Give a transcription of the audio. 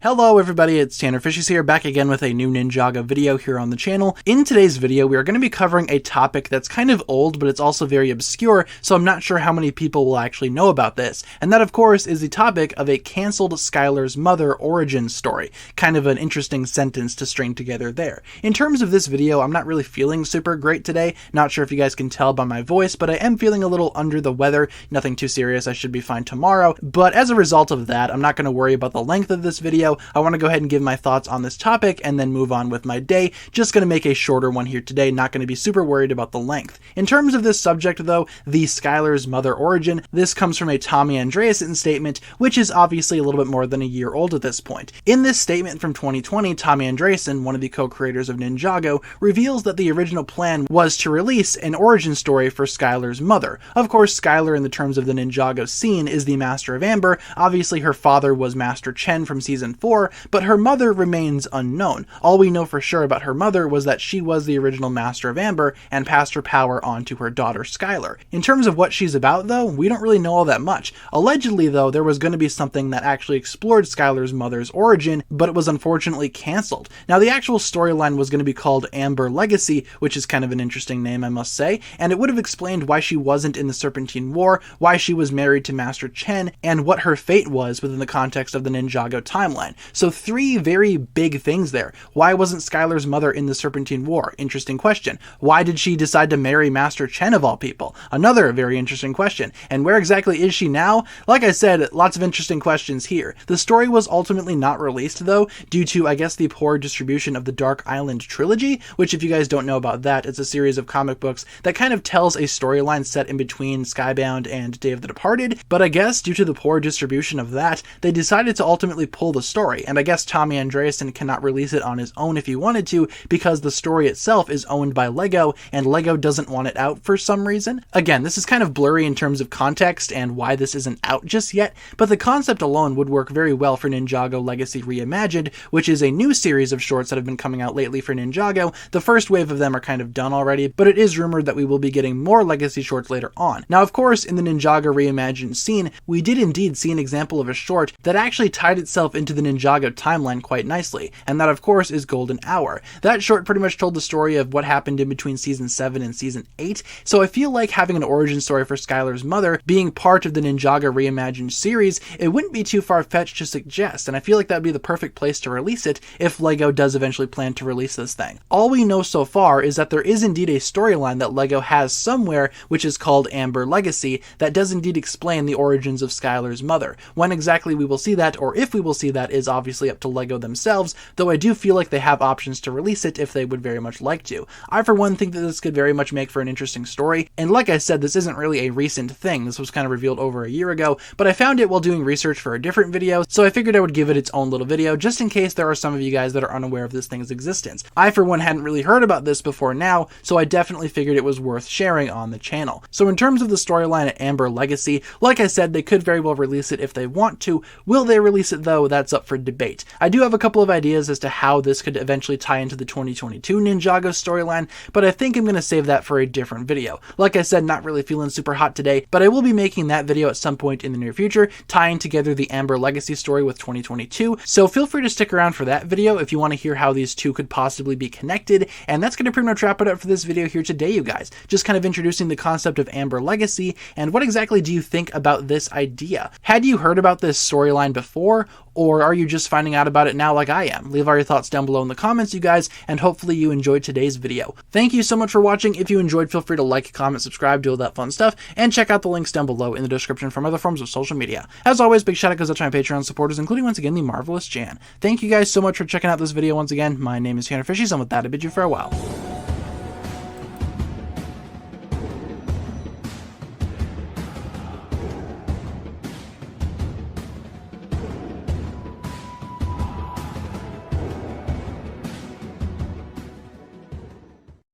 Hello everybody, it's TannerFishies here, back again with a new Ninjago video here on the channel. In today's video, we are going to be covering a topic that's kind of old, but it's also very obscure, so I'm not sure how many people will actually know about this. And that, of course, is the topic of a cancelled Skylors Mother origin story. Kind of an interesting sentence to string together there. In terms of this video, I'm not really feeling super great today. Not sure if you guys can tell by my voice, but I am feeling a little under the weather. Nothing too serious, I should be fine tomorrow. But as a result of that, I'm not going to worry about the length of this video. I want to go ahead and give my thoughts on this topic and then move on with my day. Just going to make a shorter one here today, not going to be super worried about the length. In terms of this subject though, the Skylors Mother origin, this comes from a Tommy Andreasen statement, which is obviously a little bit more than a year old at this point. In this statement from 2020, Tommy Andreasen, one of the co-creators of Ninjago, reveals that the original plan was to release an origin story for Skylors Mother. Of course, Skylor in the terms of the Ninjago scene is the Master of Amber. Obviously her father was Master Chen from season 4, but her mother remains unknown. All we know for sure about her mother was that she was the original Master of Amber and passed her power on to her daughter Skylor. In terms of what she's about though, we don't really know all that much. Allegedly though, there was going to be something that actually explored Skylors Mother's origin, but it was unfortunately cancelled. Now the actual storyline was going to be called Amber Legacy, which is kind of an interesting name I must say, and it would have explained why she wasn't in the Serpentine War, why she was married to Master Chen, and what her fate was within the context of the Ninjago timeline. So three very big things there. Why wasn't Skylors Mother in the Serpentine War? Interesting question. Why did she decide to marry Master Chen of all people? Another very interesting question. And where exactly is she now? Like I said, lots of interesting questions here. The story was ultimately not released though, due to, I guess, the poor distribution of the Dark Island trilogy, which if you guys don't know about that, it's a series of comic books that kind of tells a storyline set in between Skybound and Day of the Departed, but I guess due to the poor distribution of that, they decided to ultimately pull the story, and I guess Tommy Andreasen cannot release it on his own if he wanted to, because the story itself is owned by Lego, and Lego doesn't want it out for some reason. Again, this is kind of blurry in terms of context and why this isn't out just yet, but the concept alone would work very well for Ninjago Legacy Reimagined, which is a new series of shorts that have been coming out lately for Ninjago. The first wave of them are kind of done already, but it is rumored that we will be getting more Legacy shorts later on. Now, of course, in the Ninjago Reimagined scene, we did indeed see an example of a short that actually tied itself into the Ninjago timeline quite nicely, and that of course is Golden Hour. That short pretty much told the story of what happened in between season 7 and season 8, so I feel like having an origin story for Skylors Mother being part of the Ninjago Reimagined series, it wouldn't be too far-fetched to suggest, and I feel like that would be the perfect place to release it if Lego does eventually plan to release this thing. All we know so far is that there is indeed a storyline that Lego has somewhere, which is called Amber Legacy, that does indeed explain the origins of Skylors Mother. When exactly we will see that, or if we will see that, is obviously up to Lego themselves, though I do feel like they have options to release it if they would very much like to. I for one think that this could very much make for an interesting story, and like I said, this isn't really a recent thing. This was kind of revealed over a year ago, but I found it while doing research for a different video, so I figured I would give it its own little video, just in case there are some of you guys that are unaware of this thing's existence. I for one hadn't really heard about this before now, so I definitely figured it was worth sharing on the channel. So in terms of the storyline at Amber Legacy, like I said, they could very well release it if they want to. Will they release it though? That's up for debate. I do have a couple of ideas as to how this could eventually tie into the 2022 Ninjago storyline, but I think I'm going to save that for a different video. Like I said, not really feeling super hot today, but I will be making that video at some point in the near future, tying together the Amber Legacy story with 2022, so feel free to stick around for that video if you want to hear how these two could possibly be connected, and that's going to pretty much wrap it up for this video here today, you guys. Just kind of introducing the concept of Amber Legacy, and what exactly do you think about this idea? Had you heard about this storyline before, or are you just finding out about it now like I am? Leave all your thoughts down below in the comments, you guys, and hopefully you enjoyed today's video. Thank you so much for watching. If you enjoyed, feel free to like, comment, subscribe, do all that fun stuff, and check out the links down below in the description from other forms of social media. As always, big shout out goes out to my Patreon supporters, including once again the marvelous Jan. Thank you guys so much for checking out this video once again. My name is TannerFishies, and with that I bid you farewell.